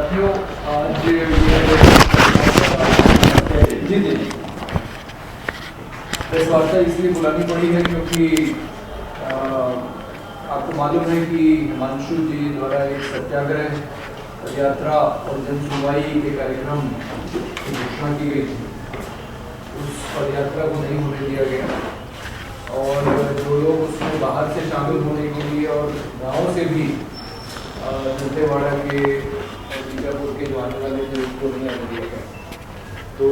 साथियों, आज ये प्रेस वार्ता इसलिए बुलानी पड़ी है क्योंकि आपको मालूम है कि हिमांशु जी द्वारा एक सत्याग्रह यात्रा और जन सुनवाई के कार्यक्रम की घोषणा की गई थी। उस पदयात्रा को नहीं होने दिया गया और जो लोग उसमें बाहर से शामिल होने के लिए और गाँव से भी दंतेवाड़ा के और बीजापुर के जो आने वाले थे उसको नहीं आने दिया गया। तो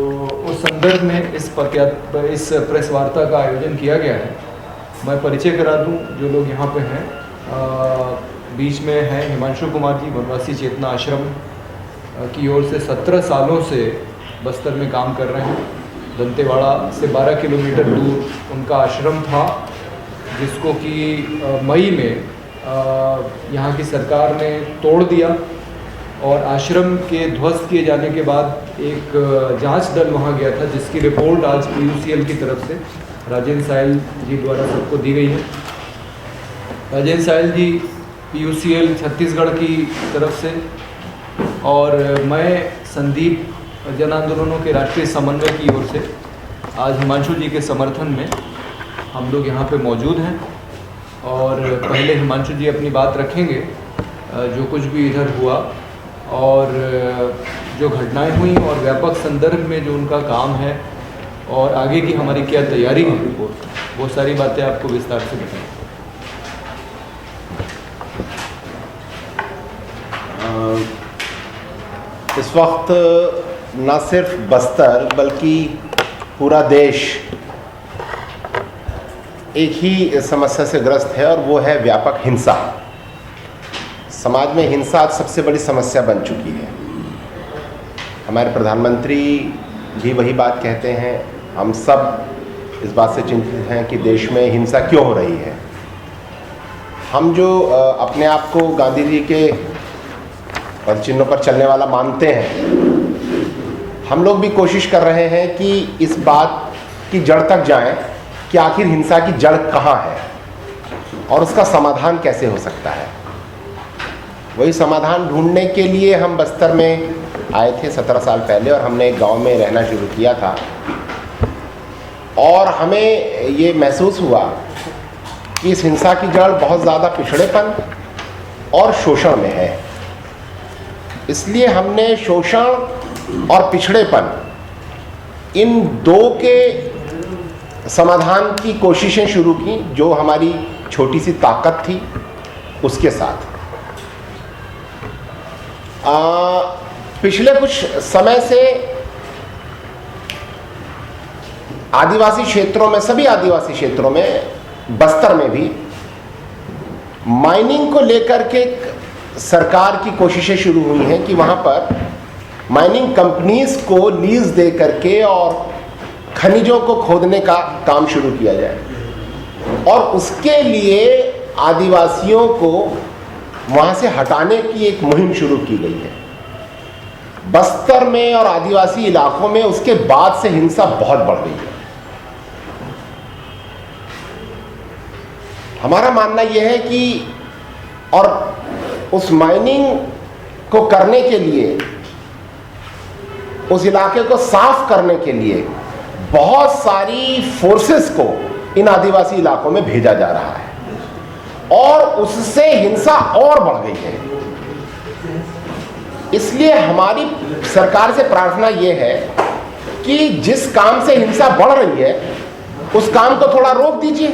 उस संदर्भ में इस प्रेस वार्ता का आयोजन किया गया है। मैं परिचय करा दूं जो लोग यहाँ पे हैं। बीच में हैं हिमांशु कुमार जी, वनवासी चेतना आश्रम की ओर से 17 सालों से बस्तर में काम कर रहे हैं। दंतेवाड़ा से 12 किलोमीटर दूर उनका आश्रम था, जिसको कि मई में यहाँ की सरकार ने तोड़ दिया और आश्रम के ध्वस्त किए जाने के बाद एक जांच दल वहाँ गया था, जिसकी रिपोर्ट आज PUCL की तरफ से राजेंद्र सायल जी द्वारा सबको दी गई है। राजेंद्र सायल जी PUCL छत्तीसगढ़ की तरफ से और मैं संदीप जन आंदोलनों के राष्ट्रीय समन्वय की ओर से आज हिमांशु जी के समर्थन में हम लोग यहाँ पे मौजूद हैं। और पहले हिमांशु जी अपनी बात रखेंगे जो कुछ भी इधर हुआ और जो घटनाएं हुई और व्यापक संदर्भ में जो उनका काम है और आगे की हमारी क्या तैयारी है, वो सारी बातें आपको विस्तार से बताएं। इस वक्त न सिर्फ बस्तर बल्कि पूरा देश एक ही समस्या से ग्रस्त है और वो है व्यापक हिंसा। समाज में हिंसा आज सबसे बड़ी समस्या बन चुकी है। हमारे प्रधानमंत्री भी वही बात कहते हैं, हम सब इस बात से चिंतित हैं कि देश में हिंसा क्यों हो रही है। हम जो अपने आप को गांधी जी के पदचिन्हों पर चलने वाला मानते हैं, हम लोग भी कोशिश कर रहे हैं कि इस बात की जड़ तक जाएं कि आखिर हिंसा की जड़ कहाँ है और उसका समाधान कैसे हो सकता है। वही समाधान ढूंढने के लिए हम बस्तर में आए थे 17 साल पहले और हमने एक गांव में रहना शुरू किया था और हमें ये महसूस हुआ कि इस हिंसा की जड़ बहुत ज़्यादा पिछड़ेपन और शोषण में है। इसलिए हमने शोषण और पिछड़ेपन इन दो के समाधान की कोशिशें शुरू की, जो हमारी छोटी सी ताकत थी उसके साथ। पिछले कुछ समय से आदिवासी क्षेत्रों में, सभी आदिवासी क्षेत्रों में, बस्तर में भी माइनिंग को लेकर के सरकार की कोशिशें शुरू हुई हैं कि वहाँ पर माइनिंग कंपनीज को लीज दे करके और खनिजों को खोदने का काम शुरू किया जाए और उसके लिए आदिवासियों को वहाँ से हटाने की एक मुहिम शुरू की गई है। बस्तर में और आदिवासी इलाकों में उसके बाद से हिंसा बहुत बढ़ गई है। हमारा मानना यह है कि और उस माइनिंग को करने के लिए, उस इलाके को साफ करने के लिए बहुत सारी फोर्सेस को इन आदिवासी इलाकों में भेजा जा रहा है और उससे हिंसा और बढ़ गई है। इसलिए हमारी सरकार से प्रार्थना यह है कि जिस काम से हिंसा बढ़ रही है उस काम को थोड़ा रोक दीजिए।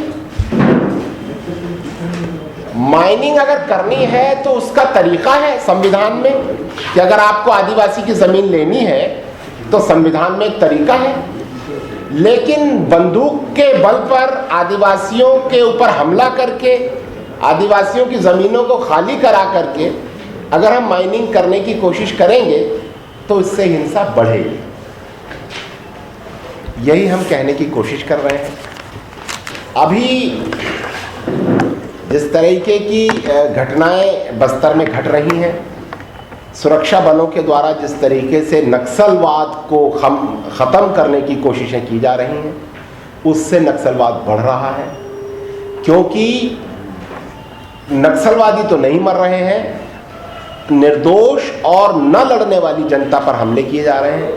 माइनिंग अगर करनी है तो उसका तरीका है संविधान में कि अगर आपको आदिवासी की जमीन लेनी है तो संविधान में एक तरीका है, लेकिन बंदूक के बल पर आदिवासियों के ऊपर हमला करके आदिवासियों की ज़मीनों को खाली करा करके अगर हम माइनिंग करने की कोशिश करेंगे तो इससे हिंसा बढ़ेगी। यही हम कहने की कोशिश कर रहे हैं। अभी जिस तरीके की घटनाएं बस्तर में घट रही हैं, सुरक्षा बलों के द्वारा जिस तरीके से नक्सलवाद को ख़त्म करने की कोशिशें की जा रही हैं, उससे नक्सलवाद बढ़ रहा है। क्योंकि नक्सलवादी तो नहीं मर रहे हैं, निर्दोष और न लड़ने वाली जनता पर हमले किए जा रहे हैं।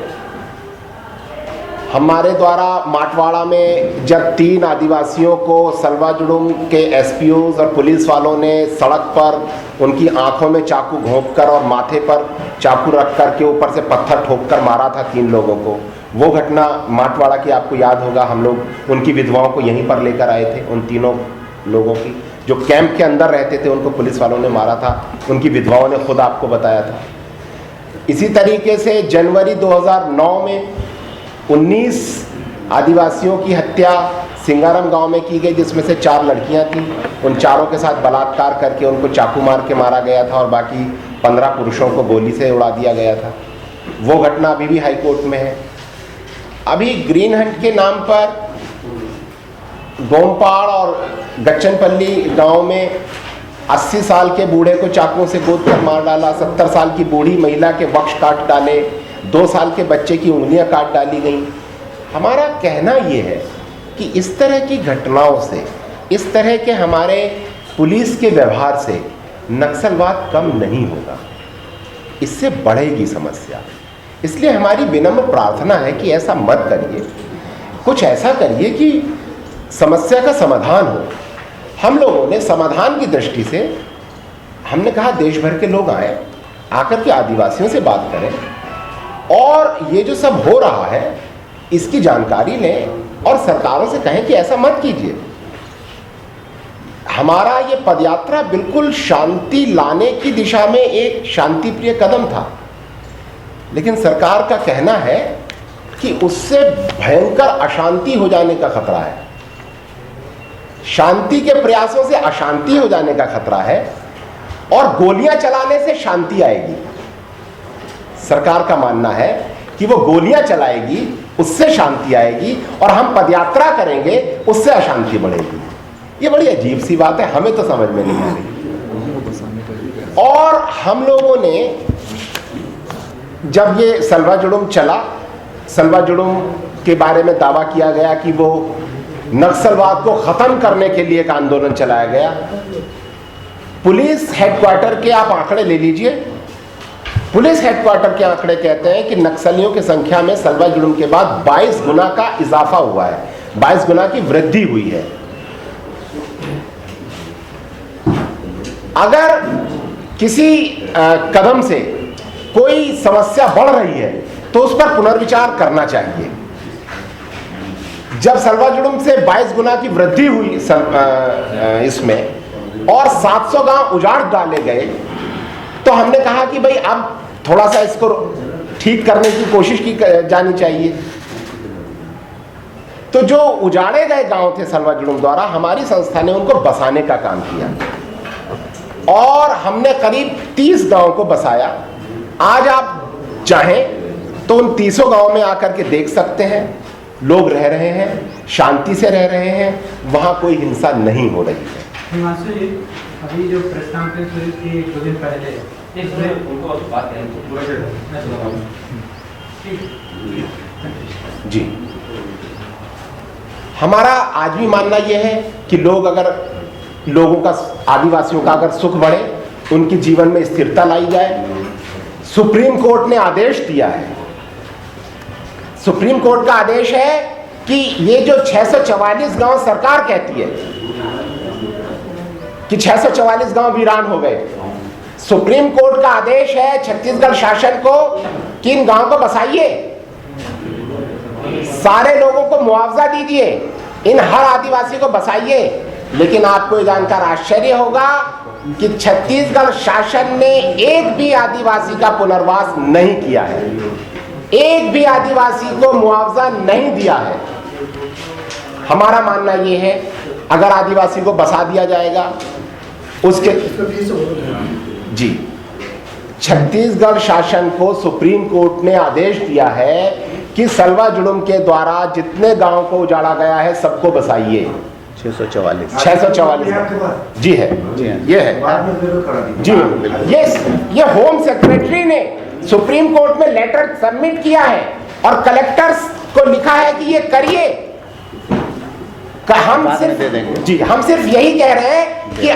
हमारे द्वारा माटवाड़ा में जब 3 आदिवासियों को सलवाजुड़ुम के एसपीओज और पुलिस वालों ने सड़क पर उनकी आंखों में चाकू घोंपकर और माथे पर चाकू रख कर के ऊपर से पत्थर ठोककर मारा था 3 लोगों को, वो घटना माटवाड़ा की आपको याद होगा। हम लोग उनकी विधवाओं को यहीं पर लेकर आए थे। उन तीनों लोगों की जो कैंप के अंदर रहते थे उनको पुलिस वालों ने मारा था, उनकी विधवाओं ने खुद आपको बताया था। इसी तरीके से जनवरी 2009 में 19 आदिवासियों की हत्या सिंगारम गांव में की गई, जिसमें से 4 लड़कियां थीं। उन चारों के साथ बलात्कार करके उनको चाकू मार के मारा गया था और बाकी 15 पुरुषों को गोली से उड़ा दिया गया था। वो घटना अभी भी हाई कोर्ट में है। अभी ग्रीन हंट के नाम पर गोमपाड़ और गच्चनपल्ली गांव में 80 साल के बूढ़े को चाकुओं से गोद कर मार डाला, 70 साल की बूढ़ी महिला के वक्ष काट डाले, 2 साल के बच्चे की उंगलियां काट डाली गई। हमारा कहना ये है कि इस तरह की घटनाओं से, इस तरह के हमारे पुलिस के व्यवहार से नक्सलवाद कम नहीं होगा, इससे बढ़ेगी समस्या। इसलिए हमारी विनम्र प्रार्थना है कि ऐसा मत करिए, कुछ ऐसा करिए कि समस्या का समाधान हो। हम लोगों ने समाधान की दृष्टि से हमने कहा देश भर के लोग आए, आकर के आदिवासियों से बात करें और ये जो सब हो रहा है इसकी जानकारी लें और सरकारों से कहें कि ऐसा मत कीजिए। हमारा ये पदयात्रा बिल्कुल शांति लाने की दिशा में एक शांति प्रिय कदम था, लेकिन सरकार का कहना है कि उससे भयंकर अशांति हो जाने का खतरा है, शांति के प्रयासों से अशांति हो जाने का खतरा है और गोलियां चलाने से शांति आएगी। सरकार का मानना है कि वो गोलियां चलाएगी उससे शांति आएगी और हम पदयात्रा करेंगे उससे अशांति बढ़ेगी। ये बड़ी अजीब सी बात है, हमें तो समझ में नहीं आ रही। और हम लोगों ने जब ये सलवाजुड़ुम चला, सलवाजुड़ुम के बारे में दावा किया गया कि वो नक्सलवाद को खत्म करने के लिए एक आंदोलन चलाया गया। पुलिस हेडक्वार्टर के आप आंकड़े ले लीजिए, पुलिस हेडक्वार्टर के आंकड़े कहते हैं कि नक्सलियों की संख्या में सलवाजुड़ुम के बाद 22 गुना का इजाफा हुआ है, 22 गुना की वृद्धि हुई है। अगर किसी कदम से कोई समस्या बढ़ रही है तो उस पर पुनर्विचार करना चाहिए। जब सलवाजुड़ुम से 22 गुना की वृद्धि हुई इसमें और 700 गांव उजाड़ डाले गए, तो हमने कहा कि भाई अब थोड़ा सा इसको ठीक करने की कोशिश की जानी चाहिए। तो जो उजाड़े गए गांव थे सलवाजुड़ुम द्वारा, हमारी संस्था ने उनको बसाने का काम किया और हमने करीब 30 गांव को बसाया। आज आप चाहें तो उन 30 गांव में आकर के देख सकते हैं, लोग रह रहे हैं, शांति से रह रहे हैं, वहां कोई हिंसा नहीं हो रही है। हिमांशु जी, अभी जो प्रेस कॉन्फ्रेंस हुई थी 2 दिन पहले, इसमें उनको बात जी, हमारा आज भी मानना यह है कि लोग अगर लोगों का, आदिवासियों का अगर सुख बढ़े, उनके जीवन में स्थिरता लाई जाए। सुप्रीम कोर्ट ने आदेश दिया है, सुप्रीम कोर्ट का आदेश है कि ये जो 644 गांव सरकार कहती है कि 644 गांव वीरान हो गए, सुप्रीम कोर्ट का आदेश है छत्तीसगढ़ शासन को कि इन गांव को बसाइए, सारे लोगों को मुआवजा दीजिए, इन हर आदिवासी को बसाइए। लेकिन आपको ये जानकर आश्चर्य होगा कि छत्तीसगढ़ शासन ने एक भी आदिवासी का पुनर्वास नहीं किया है, एक भी आदिवासी को मुआवजा नहीं दिया है। हमारा मानना यह है अगर आदिवासी को बसा दिया जाएगा उसके जी, छत्तीसगढ़ शासन को सुप्रीम कोर्ट ने आदेश दिया है कि सलवाजुड़ुम के द्वारा जितने गांव को उजाड़ा गया है सबको बसाइए। 644 जी है, ये है जी। ये होम सेक्रेटरी ने सुप्रीम कोर्ट में लेटर सबमिट किया है और कलेक्टर्स को लिखा है कि ये करिए। हम सिर्फ यही कह रहे हैं कि